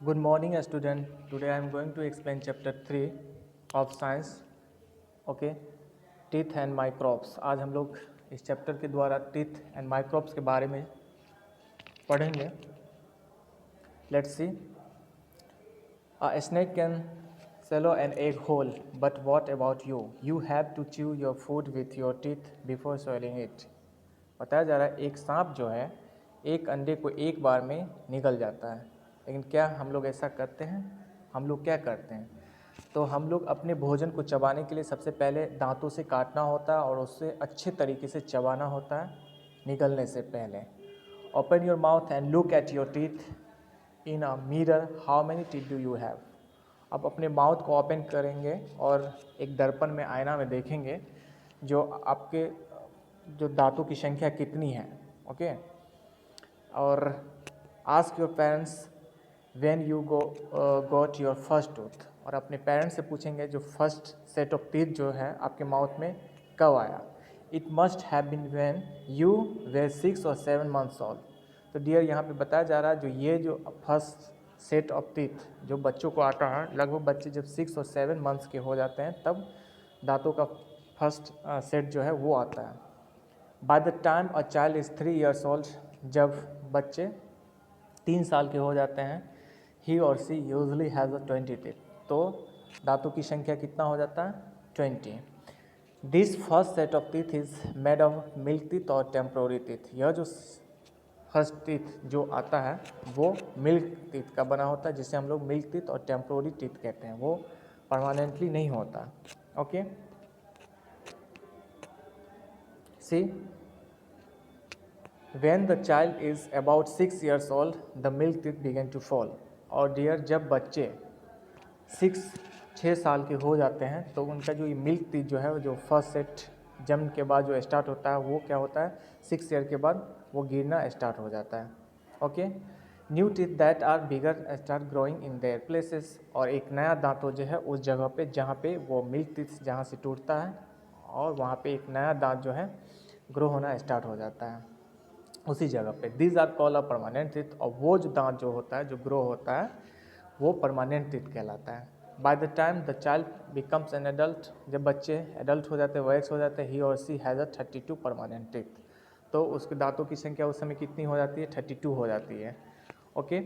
Good morning, student. Today I am going to explain chapter 3 of science. Okay, teeth and microbes. आज हम लोग इस chapter के द्वारा टीथ एंड माइक्रोब्स के बारे में पढ़ेंगे. Let's see. A snake can swallow an egg whole, but what about you? You have to chew your food with your teeth before swallowing it. बताया जा रहा है एक सांप जो है एक अंडे को एक बार में निगल जाता है, लेकिन क्या हम लोग ऐसा करते हैं? हम लोग क्या करते हैं? तो हम लोग अपने भोजन को चबाने के लिए सबसे पहले दांतों से काटना होता है और उससे अच्छे तरीके से चबाना होता है निगलने से पहले. Open your mouth and look at your teeth in a mirror. How many teeth do you have? आप अपने माउथ को ओपन करेंगे और एक दर्पण में आईना में देखेंगे जो आपके जो दांतों की संख्या कितनी है. ओके, और ask your parents when you got your first tooth. और अपने पेरेंट्स से पूछेंगे जो फर्स्ट सेट ऑफ टीथ जो है आपके माउथ में कब आया. It must have been when you were 6 or 7 months old. तो डियर यहाँ पे बताया जा रहा है जो ये जो फर्स्ट सेट ऑफ टीथ जो बच्चों को आता है, लगभग बच्चे जब 6 और 7 months के हो जाते हैं तब दांतों का फर्स्ट सेट जो है वो आता है. By the time a child is 3 years old, जब बच्चे 3 साल के हो जाते हैं, ही और सी यूजली हैज़ अ 20 टीथ. तो दांतों की संख्या कितना हो जाता है? 20. This first set of teeth is made of milk teeth और टेम्प्रोरी टीथ. यह जो फर्स्ट टीथ जो आता है वो मिल्क टीथ का बना होता है, जिसे हम लोग मिल्क टीथ और टेम्प्रोरी टीथ कहते हैं. वो परमानेंटली नहीं होता. Okay, see When the child is about 6 years old, the milk teeth begin to fall. और डियर जब बच्चे 6 साल के हो जाते हैं तो उनका जो ये मिल्क टीथ जो है जो फर्स्ट सेट जन्म के बाद जो स्टार्ट होता है वो क्या होता है 6 ईयर के बाद वो गिरना स्टार्ट हो जाता है. Okay, new teeth that are bigger start growing in their places. और एक नया दांत जो है उस जगह पे जहाँ पे वो मिल्क टीथ जहाँ से टूटता है और वहाँ पे एक नया दांत जो है ग्रो होना स्टार्ट हो जाता है उसी जगह पे. These are call a permanent teeth. और वो जो दांत जो होता है जो ग्रो होता है वो परमानेंट टीथ कहलाता है. By the time the child becomes an adult, जब बच्चे एडल्ट हो जाते हैं वयस्क हो जाते हैं, ही और सी हैज़ अ 32 परमानेंट टीथ. तो उसके दांतों की संख्या उस समय कितनी हो जाती है? 32 हो जाती है. ओके,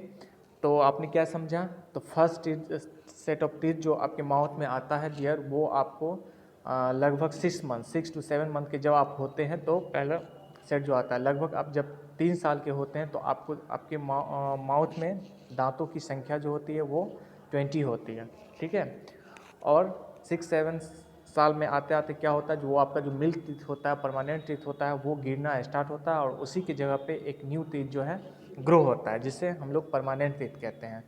तो आपने क्या समझा? तो first teeth set of teeth जो आपके माउथ में आता है डियर वो आपको लगभग 6 to 7 मंथ के जब आप होते हैं तो पहला सेट जो आता है. लगभग आप जब 3 साल के होते हैं तो आपको आपके माउथ में दांतों की संख्या जो होती है वो 20 होती है. ठीक है, और 6-7 साल में आते आते क्या होता है जो आपका जो मिल्क टीथ होता है परमानेंट टीथ होता है वो गिरना स्टार्ट होता है और उसी की जगह पे एक न्यू टीथ जो है ग्रो होता है जिसे हम लोग परमानेंट टीथ कहते हैं.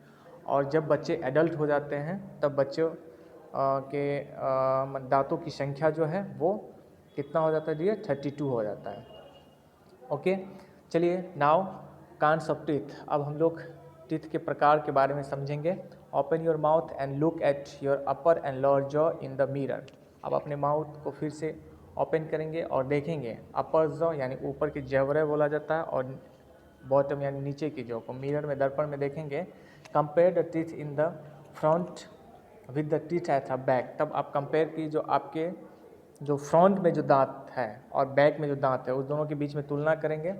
और जब बच्चे एडल्ट हो जाते हैं तब बच्चों के दांतों की संख्या जो है वो कितना हो जाता है जी? 32 हो जाता है. ओके, चलिए नाउ काइंड्स ऑफ टीथ. अब हम लोग टीथ के प्रकार के बारे में समझेंगे. Open your mouth and look at your upper and lower jaw in the mirror. अब अपने माउथ को फिर से ओपन करेंगे और देखेंगे अपर जॉ यानी ऊपर की जबड़े बोला जाता है और बॉटम यानी नीचे की जॉ को मिरर में दर्पण में देखेंगे. Compare the teeth in the front with the teeth at the back. तब आप कंपेयर की जो आपके जो फ्रंट में जो दांत है और बैक में जो दांत है उस दोनों के बीच में तुलना करेंगे.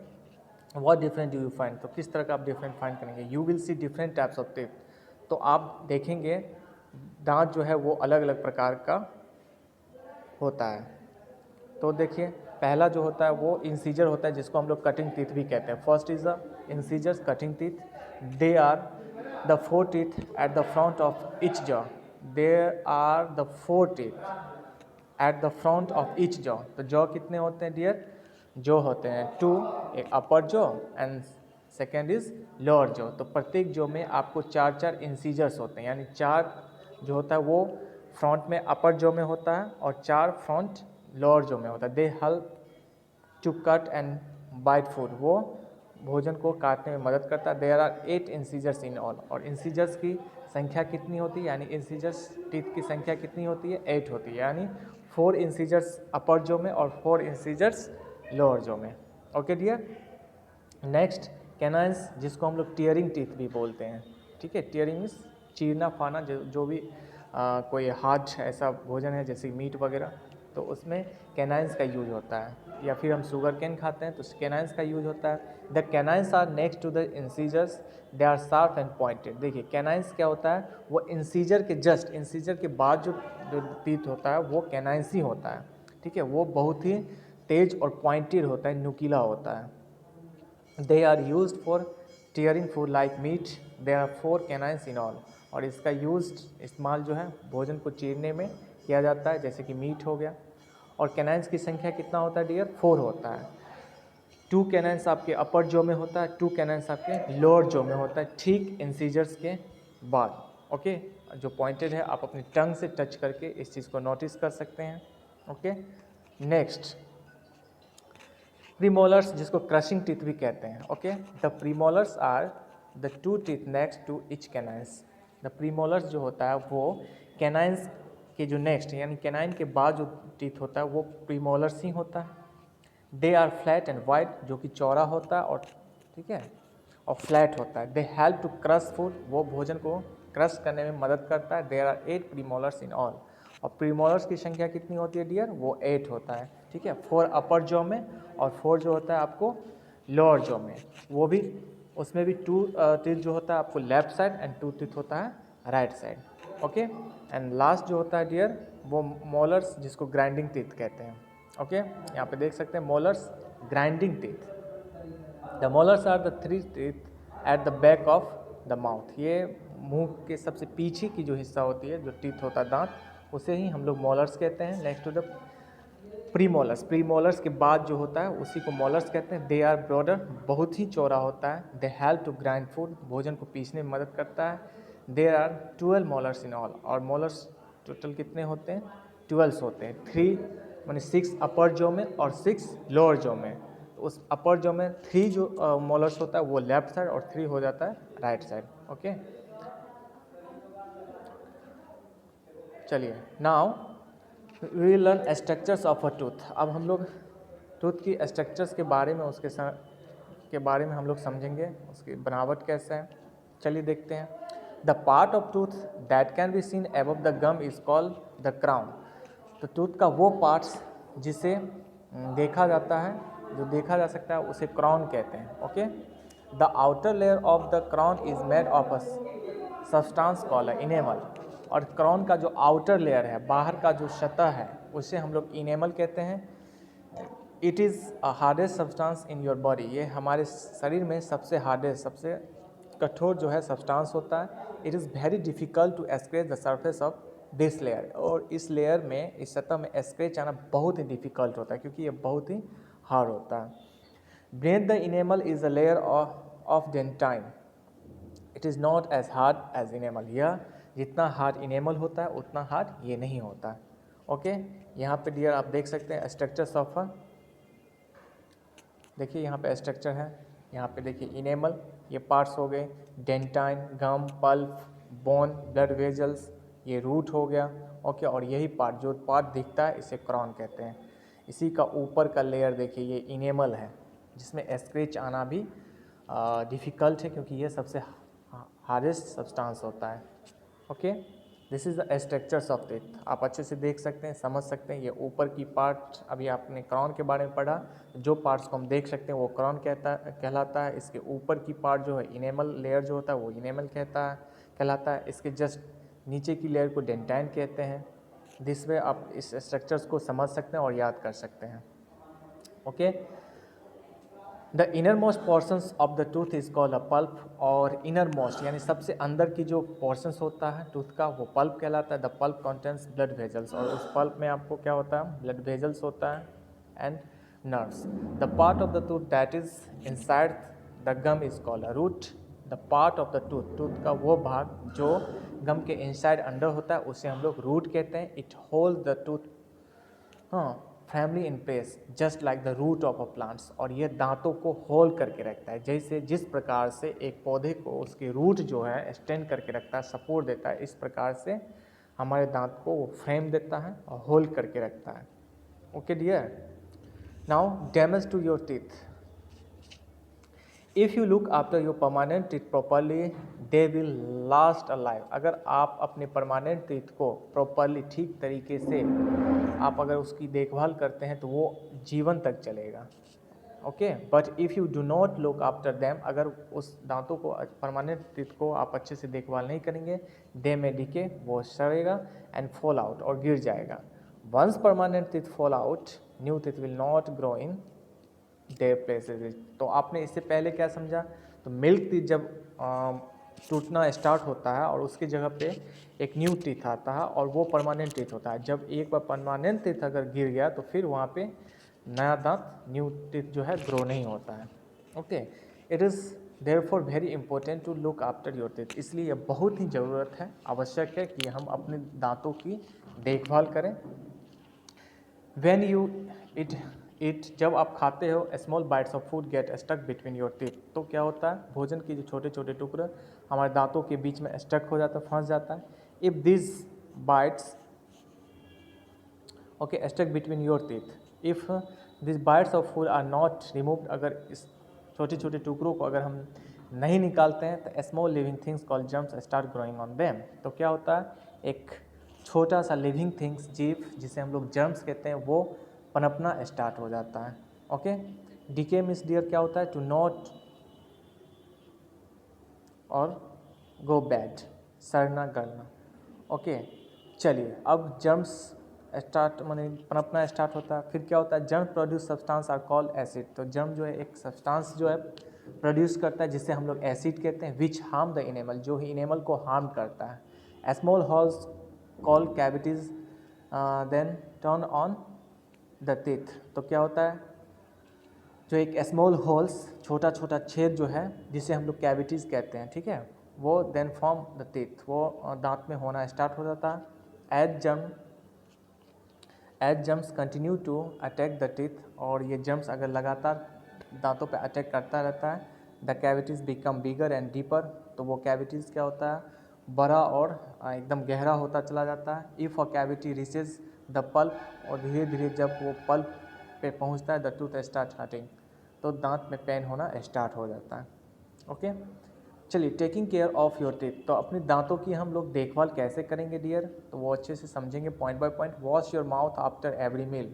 What different do you find? तो किस तरह का आप डिफरेंट फाइंड करेंगे? You will see different types of teeth. तो आप देखेंगे दांत जो है वो अलग अलग प्रकार का होता है. तो देखिए पहला जो होता है वो इंसीजर होता है जिसको हम लोग कटिंग टीथ भी कहते हैं. First is the incisors cutting teeth. They are the 4 teeth at the front of each jaw. There are the 4 teeth at the front of each jaw. तो जॉ कितने होते हैं डियर? जॉ होते हैं 2, एक upper jaw and second is lower jaw. तो प्रत्येक jaw में आपको 4 इंसीजर्स होते हैं यानी 4 जो होता है वो फ्रंट में अपर जॉ में होता है और 4 फ्रंट लोअर जॉ में होता है. They help to cut and bite food. वो भोजन को काटने में मदद करता है. There are 8 incisors in all. और इंसीजर्स की संख्या कितनी होती है यानी इंसीजर्स टीथ की संख्या कितनी होती है? 8 होती है. यानी 4 इंसीजर्स अपर जॉ में और 4 इंसीजर्स लोअर जॉ में. ओके डियर, नेक्स्ट कैनाइंस जिसको हम लोग टीयरिंग टीथ भी बोलते हैं. ठीक है। टीयरिंग मीन्स चीरना फाना, जो भी कोई हार्ड ऐसा भोजन है जैसे मीट वगैरह, तो उसमें कैनाइंस का यूज होता है। या फिर हम शुगर केन खाते हैं तो कैनाइंस का यूज होता है। The canines are next to the incisors, they are sharp and pointed. देखिए कैनाइंस क्या होता है, वो इंसीजर के जस्ट, इंसीजर के बाद जो टीथ होता है वो कैनाइंस ही होता है, ठीक है। वो बहुत ही तेज और पॉइंटेड होता है, नुकीला होता है। They are use for tearing food like meat, there are 4 canines in all. और इसका इस्तेमाल जो है भोजन को चीरने में किया जाता है, जैसे कि मीट हो गया। और कैनाइंस की संख्या कितना होता है डियर, 4 होता है। 2 कैनाइंस आपके अपर जो में होता है, 2 कैनाइंस आपके लोअर जो में होता है, ठीक इंसीजर्स के बाद। ओके, जो पॉइंटेड है आप अपनी टंग से टच करके इस चीज़ को नोटिस कर सकते हैं। ओके, नेक्स्ट प्रीमोलर्स, जिसको क्रशिंग टीथ भी कहते हैं। Okay, the premolars are the 2 teeth next to each canines. The premolars जो होता है वो कैनाइंस के जो नेक्स्ट, यानी कैनाइन के बाद जो टीथ होता है वो प्रीमोलर्स ही होता है। They are flat and wide, जो कि चौड़ा होता है और ठीक है और फ्लैट होता है। They help to crush food, वो भोजन को क्रश करने में मदद करता है। There are 8 premolars in all. और प्रीमोलर्स की संख्या कितनी होती है डियर, वो 8 होता है, ठीक है। 4 अपर जॉ में और 4 जो होता है आपको लोअर जॉ में। वो भी उसमें भी 2 टीथ जो होता है आपको लेफ्ट साइड एंड 2 टीथ होता है right side. Okay, and last जो होता है डियर वो मोलर्स, जिसको ग्राइंडिंग टीथ कहते हैं। ओके, यहाँ पे देख सकते हैं molars, grinding teeth. The molars are the 3 teeth at the back of the mouth. ये मुंह के सबसे पीछे की जो हिस्सा होती है, जो टीथ होता है दांत, उसे ही हम लोग मोलर्स कहते हैं। Next to the premolars, premolars के बाद जो होता है उसी को मोलर्स कहते हैं। दे आर ब्रॉडर, बहुत ही चौड़ा होता है। They help to grind food, भोजन को पीसने में मदद करता है। There are 12 molars in all. और मोलर्स टोटल कितने होते हैं, 12 होते हैं। 3 माने 6 अपर जॉ में और 6 लोअर जॉ में। तो उस अपर जॉ में 3 जो मोलर्स होता है वो लेफ्ट साइड और 3 हो जाता है राइट साइड। ओके, चलिए now we learn structures of a tooth. अब हम लोग टूथ की स्ट्रक्चर्स के बारे में के बारे में हम लोग समझेंगे, उसकी बनावट कैसे है। चलिए देखते हैं। The part of tooth that can be seen above the gum is called the crown. तो टूथ का वो पार्ट्स जिसे देखा जाता है, जो देखा जा सकता है, उसे क्राउन कहते हैं। Okay, the outer layer of the crown is made of a substance called enamel. और क्राउन का जो आउटर लेयर है, बाहर का जो सतह है, उसे हम लोग इनेमल कहते हैं। It is a hardest substance in your body. ये हमारे शरीर में सबसे हार्डेस्ट, सबसे कठोर जो है सब्सटेंस होता है। It is very difficult to scratch the surface of this layer. और इस लेयर में, इस सतह में स्क्रैच आना बहुत ही डिफ़िकल्ट होता है, क्योंकि ये बहुत ही हार्ड होता है। Beneath the enamel is a layer of dentine. It is not as hard as enamel. यह जितना हार्ड इनेमल होता है उतना हार्ड ये नहीं होता है। ओके, यहाँ पे डियर आप देख सकते हैं स्ट्रक्चर्स ऑफ, देखिए यहाँ पे स्ट्रक्चर है। यहाँ पे देखिए इनेमल, ये पार्ट्स हो गए, डेंटाइन, गम, पल्प, बोन, ब्लड वेजल्स, ये रूट हो गया। ओके, और यही पार्ट, जो पार्ट दिखता है, इसे क्रॉन कहते हैं। इसी का ऊपर का लेयर देखिए, ये इनेमल है, जिसमें स्क्रैच आना भी डिफ़िकल्ट है, क्योंकि ये सबसे हार्डेस्ट सब्सटेंस होता है। Okay, this is the structures of teeth. आप अच्छे से देख सकते हैं, समझ सकते हैं। ये ऊपर की पार्ट, अभी आपने क्राउन के बारे में पढ़ा, जो पार्ट्स को हम देख सकते हैं वो क्राउन कहलाता है। इसके ऊपर की पार्ट जो है इनेमल लेयर जो होता है वो इनेमल कहलाता है। इसके जस्ट नीचे की लेयर को डेंटाइन कहते हैं। दिस वे आप इस स्ट्रक्चर्स को समझ सकते हैं और याद कर सकते हैं। Okay, the inner most portions of the tooth is called a pulp. और इनर मोस्ट यानी सबसे अंदर की जो पोर्शंस होता है टूथ का, वो पल्प कहलाता है। The pulp contents blood vessels. और उस पल्प में आपको क्या होता है, ब्लड वेजल्स होता है and nerves. The part of the tooth that is inside the gum is called a root. The part of the tooth, tooth का वो भाग जो गम के इनसाइड अंडर होता है, उसे हम लोग रूट कहते हैं। It hold the tooth firmly in place just like the root of a plants. और ये दांतों को होल्ड करके रखता है, जैसे जिस प्रकार से एक पौधे को उसके रूट जो है स्टैंड करके रखता है, सपोर्ट देता है, इस प्रकार से हमारे दांत को वो फ्रेम देता है और होल्ड करके रखता है। Okay dear, now damage to your teeth. If you look after your permanent teeth properly they will last a life. अगर आप अपने परमानेंट टीथ को प्रॉपरली ठीक तरीके से आप अगर उसकी देखभाल करते हैं तो वो जीवन तक चलेगा। Okay, but if you do not look after them, अगर उस दांतों को परमानेंट टीथ को आप अच्छे से देखभाल नहीं करेंगे, दे में डिके, वो सड़ेगा एंड फॉल आउट और गिर जाएगा। Once permanent teeth fall out new teeth will not grow in their places. तो आपने इससे पहले क्या समझा, तो मिल्क टीथ जब टूटना स्टार्ट होता है और उसकी जगह पे एक न्यू टीथ आता है और वो परमानेंट टीथ होता है। जब एक बार परमानेंट टीथ अगर गिर गया तो फिर वहाँ पे नया दांत न्यू टीथ जो है ग्रो नहीं होता है। Okay, it is therefore very important to look after your teeth. इसलिए यह बहुत ही ज़रूरत है, आवश्यक है कि हम अपने दांतों की देखभाल करें। When you eat, जब आप खाते हो small bites of food get stuck between your teeth, तो क्या होता है, भोजन के जो छोटे छोटे टुकड़े हमारे दांतों के बीच में स्टक हो जाता है, फंस जाता है। If this bites okay stuck between your teeth, if this bites of food are not removed, अगर इस छोटे छोटे टुकड़ों को अगर हम नहीं निकालते हैं तो small living things called germs start growing on them. तो क्या होता है, एक छोटा सा लिविंग थिंग्स, जीव जिसे हम लोग जर्म्स कहते हैं, वो पनपना स्टार्ट हो जाता है। ओके, डीके मीन्स डियर क्या होता है, टू नॉट और गो बैड, सड़ना गलना। ओके, चलिए अब जर्म्स स्टार्ट माने पनपना स्टार्ट होता है। फिर क्या होता है, germ produce substance are called acid. तो जर्म जो है एक सब्सटेंस जो है प्रोड्यूस करता है जिसे हम लोग एसिड कहते हैं, विच हार्म द इनेमल, जो ही इनेमल को हार्म करता है। Small holes call cavities then turn on the teeth. तो क्या होता है, जो एक स्मॉल होल्स, छोटा छोटा छेद जो है जिसे हम लोग कैविटीज़ कहते हैं, ठीक है, वो देन फॉर्म द टीथ, वो दांत में होना स्टार्ट हो जाता है। As germs continue to attack the teeth, और ये जम्स अगर लगातार दांतों पे अटैक करता रहता है, the cavities become bigger and deeper. तो वो कैविटीज़ क्या होता है, बड़ा और एकदम गहरा होता चला जाता है। If a cavity reaches the pulp, और धीरे धीरे जब वो पल्प पे पहुंचता है, द टूथ स्टार्ट हर्टिंग, तो दांत में पेन होना स्टार्ट हो जाता है। ओके, चलिए taking care of your teeth, तो अपने दांतों की हम लोग देखभाल कैसे करेंगे डियर, तो वो अच्छे से समझेंगे point by point. Wash your mouth after every meal,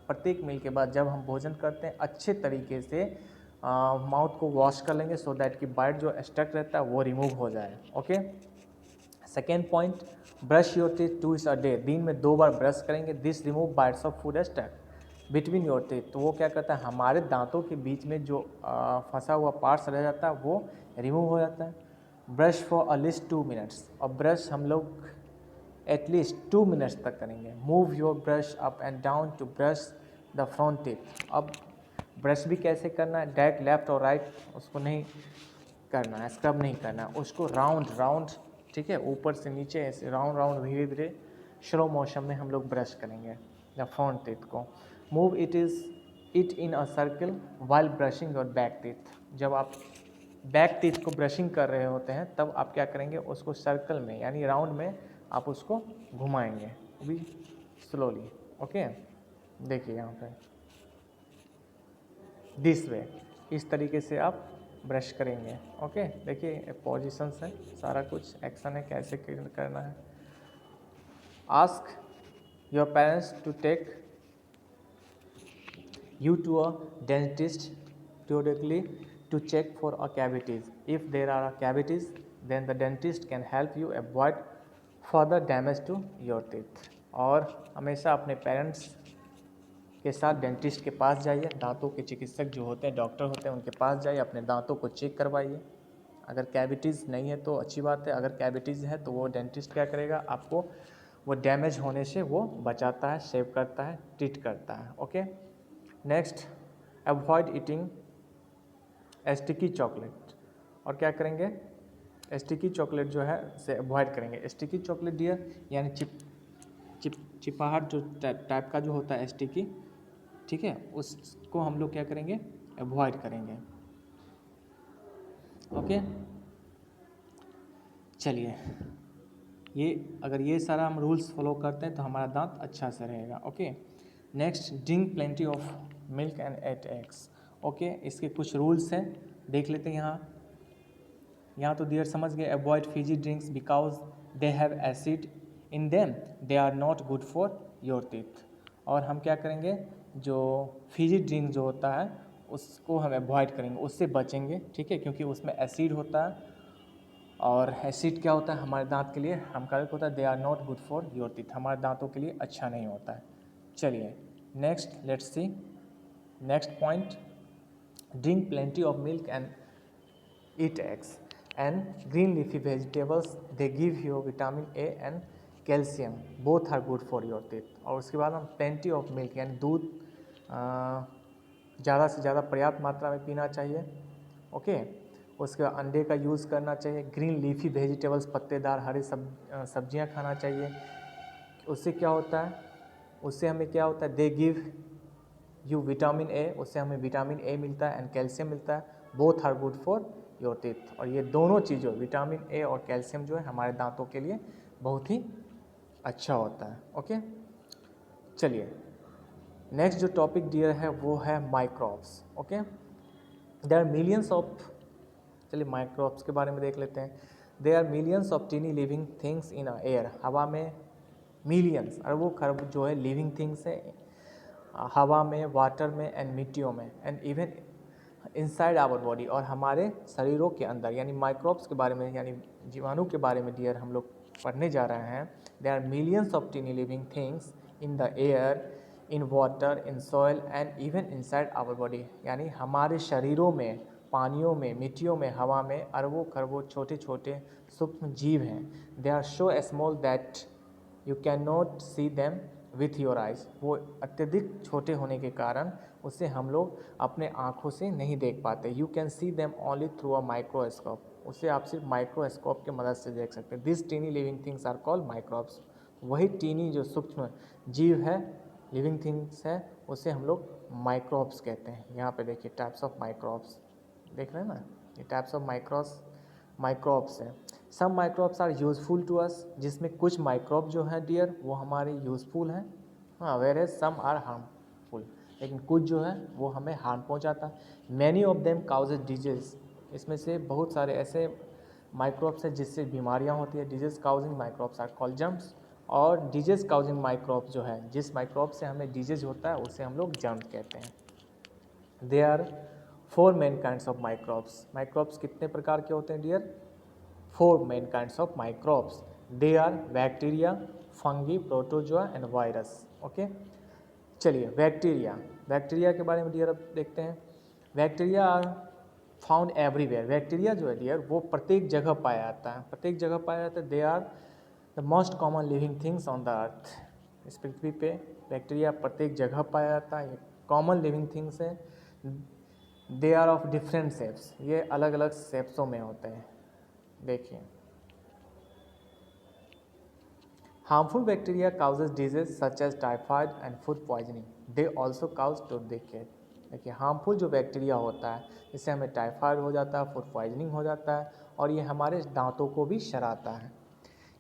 प्रत्येक मील के बाद जब हम भोजन करते हैं अच्छे तरीके से माउथ को वॉश कर लेंगे, सो दैट कि बाइट जो स्टक रहता है वो रिमूव हो जाए। Okay, second point, brush your teeth twice a day, दिन में 2 बार ब्रश करेंगे। This remove bites of food stuck between your teeth, तो वो क्या करता है, हमारे दांतों के बीच में जो फंसा हुआ पार्ट्स रह जाता है वो रिमूव हो जाता है। ब्रश फॉर एटलीस्ट 2 मिनट्स, और ब्रश हम लोग एटलीस्ट 2 मिनट्स तक करेंगे। Move your brush up and down to brush the front teeth. अब ब्रश भी कैसे करना है, डायरेक्ट लेफ्ट और राइट उसको नहीं करना है, स्क्रब नहीं करना है, उसको राउंड राउंड, ठीक है, ऊपर से नीचे ऐसे राउंड राउंड धीरे धीरे स्लो मोशन में हम लोग ब्रश करेंगे द फ्रंट टीथ को। Move it in a circle while brushing your back teeth, जब आप बैक टीथ को ब्रशिंग कर रहे होते हैं तब आप क्या करेंगे, उसको सर्कल में यानी राउंड में आप उसको घुमाएंगे, भी स्लोली। ओके, देखिए यहाँ पे दिस वे, इस तरीके से आप ब्रश करेंगे। ओके, देखिए पोजीशंस है, सारा कुछ एक्शन है, कैसे करना है। Ask your parents to take you to a dentist periodically to check for a cavities. If there are cavities, then the dentist can help you avoid further damage to your teeth. और हमेशा अपने parents के साथ dentist के पास जाइए, दांतों के चिकित्सक जो होते हैं, डॉक्टर होते हैं, उनके पास जाइए, अपने दांतों को चेक करवाइए। अगर कैविटीज़ नहीं है तो अच्छी बात है, अगर कैविटीज़ है तो वो डेंटिस्ट क्या करेगा, आपको वो डैमेज होने से वो बचाता है, सेव करता है, ट्रीट करता है। Okay, next, avoid eating sticky chocolate, और क्या करेंगे, स्टिकी चॉकलेट जो है से अवॉइड करेंगे। स्टिकी चॉकलेट डियर यानी चिपचिपाहट जो टाइप का जो होता है स्टिकी, ठीक है, उसको हम लोग क्या करेंगे, अवॉइड करेंगे। ओके, चलिए अगर ये सारा हम रूल्स फॉलो करते हैं तो हमारा दांत अच्छा से रहेगा। Okay, next, drink plenty of milk and eat eggs. Okay, इसके कुछ रूल्स हैं, देख लेते हैं यहाँ तो डियर समझ गए, avoid fizzy drinks because they have acid in them, they are not good for your teeth. और हम क्या करेंगे, जो फिजी ड्रिंक जो होता है उसको हम अवॉइड करेंगे, उससे बचेंगे, ठीक है, क्योंकि उसमें एसिड होता है और एसिड क्या होता है हमारे दांत के लिए हानिकारक होता है, they are not good for your teeth, हमारे दांतों के लिए अच्छा नहीं होता है। चलिए next let's see next point, drink plenty of milk and eat eggs and green leafy vegetables, they give you vitamin A and calcium, both are good for your teeth। और उसके बाद हम plenty of milk यानी दूध ज़्यादा से ज़्यादा पर्याप्त मात्रा में पीना चाहिए, ओके। उसके बाद अंडे का यूज़ करना चाहिए, ग्रीन लीफी वेजिटेबल्स पत्तेदार हरी सब्जियां खाना चाहिए। उससे क्या होता है, उससे हमें क्या होता है, they give you vitamin A, उससे हमें विटामिन ए मिलता है एंड कैल्शियम मिलता है, both are good for your teeth. और ये दोनों चीज़ों विटामिन ए और कैल्शियम जो है हमारे दांतों के लिए बहुत ही अच्छा होता है, ओके। चलिए नेक्स्ट जो टॉपिक डियर है वो है microbes, okay. There are millions of, चलिए माइक्रोब्स के बारे में देख लेते हैं। There are millions of tiny living things in air, हवा में मिलियंस अरबों खरब जो है लिविंग थिंग्स है हवा में, वाटर में एंड मिट्टियों में, and even inside our body, और हमारे शरीरों के अंदर, यानी माइक्रोब्स के बारे में यानी जीवाणु के बारे में डियर हम लोग पढ़ने जा रहे हैं। There are millions of tiny living things in the air, in water, in soil and even inside our body, यानी हमारे शरीरों में, पानियों में, मिट्टियों में, हवा में अरबों खरबों छोटे छोटे सूक्ष्म जीव हैं। They are so small that you can not see them with your eyes, वो अत्यधिक छोटे होने के कारण उसे हम लोग अपने आँखों से नहीं देख पाते। You can see them only through a microscope, उसे आप सिर्फ माइक्रोस्कोप की मदद से देख सकते हैं। This tiny living things are called microbes, वही टीनी जो सूक्ष्म जीव है, लिविंग थिंग्स है, उसे हम लोग माइक्रोब्स कहते हैं। यहाँ पे देखिए टाइप्स ऑफ माइक्रोब्स देख रहे हैं ना, ये टाइप्स ऑफ माइक्रोब्स हैं। Some microbes are useful to us, जिसमें कुछ माइक्रोब जो हैं डियर वो हमारे यूज़फुल हैं, हाँ, whereas some are harmful, लेकिन कुछ जो है वो हमें हार्म पहुंचाता है। Many of them causes disease, इसमें से बहुत सारे ऐसे माइक्रोब्स हैं जिससे बीमारियां होती है। Disease causing microbes are called germs, और डिजीज काउजिंग माइक्रोब्स जो है, जिस माइक्रोब से हमें डिजीज होता है उसे हम लोग जर्म्स कहते हैं। They are 4 main kinds of microbes, microbes कितने प्रकार के होते हैं dear, 4 main kinds of microbes. They are bacteria, fungi, protozoa and virus, okay. चलिए बैक्टीरिया के बारे में डियर अब देखते हैं। Bacteria are found everywhere, bacteria जो है डियर वो प्रत्येक जगह पाया जाता है, they are the most common living things on the earth, इस पृथ्वी पे बैक्टीरिया प्रत्येक जगह पाया जाता है, ये कॉमन लिविंग थिंग्स है। They are of different shapes, ये अलग अलग शेप्सों में होते हैं। देखिए harmful bacteria causes disease such as typhoid and food poisoning, they also cause tooth decay. देखिए हार्मफुल जो बैक्टीरिया होता है इससे हमें टाइफाइड हो जाता है, फूड पॉइजनिंग हो जाता है, और ये हमारे दांतों को भी शराता है।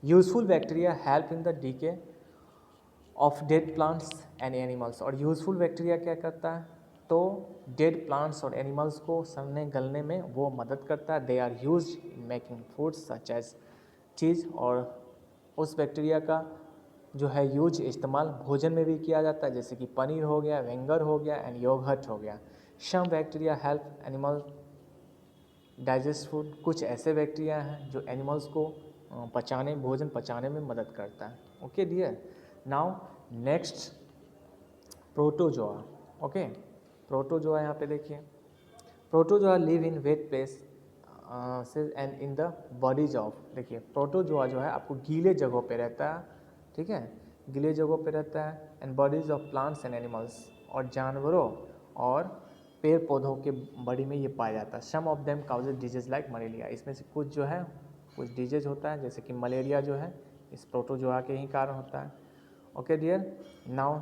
Useful bacteria help in the DK of dead plants and animals, और यूजफुल बैक्टीरिया क्या करता है, तो डेड प्लांट्स और एनिमल्स को सड़ने गलने में वो मदद करता है। They are use in making foods such as cheese, और उस बैक्टीरिया का जो है यूज इस्तेमाल भोजन में भी किया जाता है, जैसे कि पनीर हो गया, वेंगर हो गया एंड योगर्ट हो गया। Some bacteria help animal digest food, कुछ ऐसे बैक्टीरिया हैं जो एनिमल्स को भोजन पचाने में मदद करता है, okay dear. Now next protozoa, okay. Protozoa यहाँ पे देखिए, protozoa live in wet place and in the bodies of, देखिए प्रोटोजोआ जो है आपको गीले जगहों पे रहता है, ठीक है, गीले जगहों पे रहता है, and bodies of plants and animals, और जानवरों और पेड़ पौधों के बॉडी में ये पाया जाता है। Some of them causes disease like malaria, इसमें से कुछ जो है कुछ डिजीज होता है, जैसे कि मलेरिया जो है इस प्रोटोजोआ के ही कारण होता है, okay dear. Now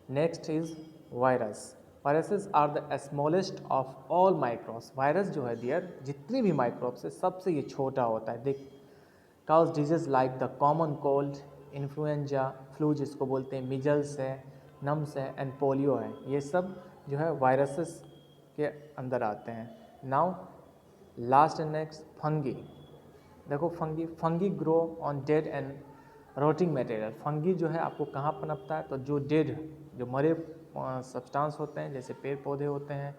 next is virus. Viruses are the smallest of all microbes, virus जो है डियर जितने भी माइक्रोब्स है सबसे ये छोटा होता है। देख cause disease like the common cold, influenza, flu जिसको बोलते हैं, मिजल्स है, नम्स है एंड पोलियो है, ये सब जो है वायरसेस के अंदर आते हैं। Now last and next fungi. देखो fungi grow on dead and rotting material. Fungi जो है आपको कहाँ पनपता है, तो जो डेड, जो मरे सब्सटेंस होते हैं, जैसे पेड़ पौधे होते हैं,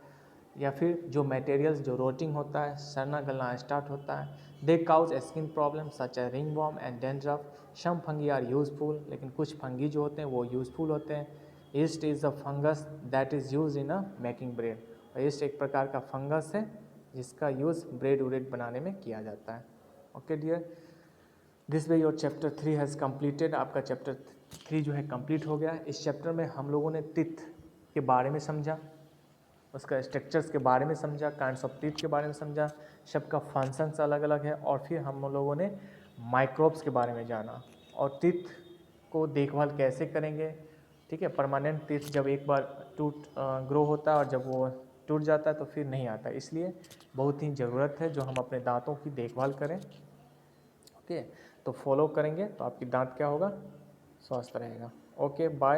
या फिर जो मटेरियल्स जो रोटिंग होता है, सड़ना गलना स्टार्ट होता है। They cause skin problem such as ringworm and dandruff. Some fungi are useful, लेकिन कुछ फंगी जो होते हैं वो यूजफुल होते हैं। East is the fungus that is use in a making bread. East एक प्रकार का फंगस है जिसका यूज़ ब्रेड उरेड बनाने में किया जाता है। Okay dear, this way your chapter 3 has completed. आपका चैप्टर 3 जो है कंप्लीट हो गया। इस चैप्टर में हम लोगों ने टीथ के बारे में समझा, उसका स्ट्रक्चर्स के बारे में समझा, काइंड्स ऑफ टीथ के बारे में समझा, सबका फंक्शंस अलग अलग है, और फिर हम लोगों ने माइक्रोब्स के बारे में जाना और टीथ को देखभाल कैसे करेंगे। ठीक है, परमानेंट टीथ जब एक बार ग्रो होता है और जब वो टूट जाता है तो फिर नहीं आता, इसलिए बहुत ही ज़रूरत है जो हम अपने दांतों की देखभाल करें। ओके, तो फॉलो करेंगे तो आपकी दांत क्या होगा, स्वस्थ रहेगा। Okay bye.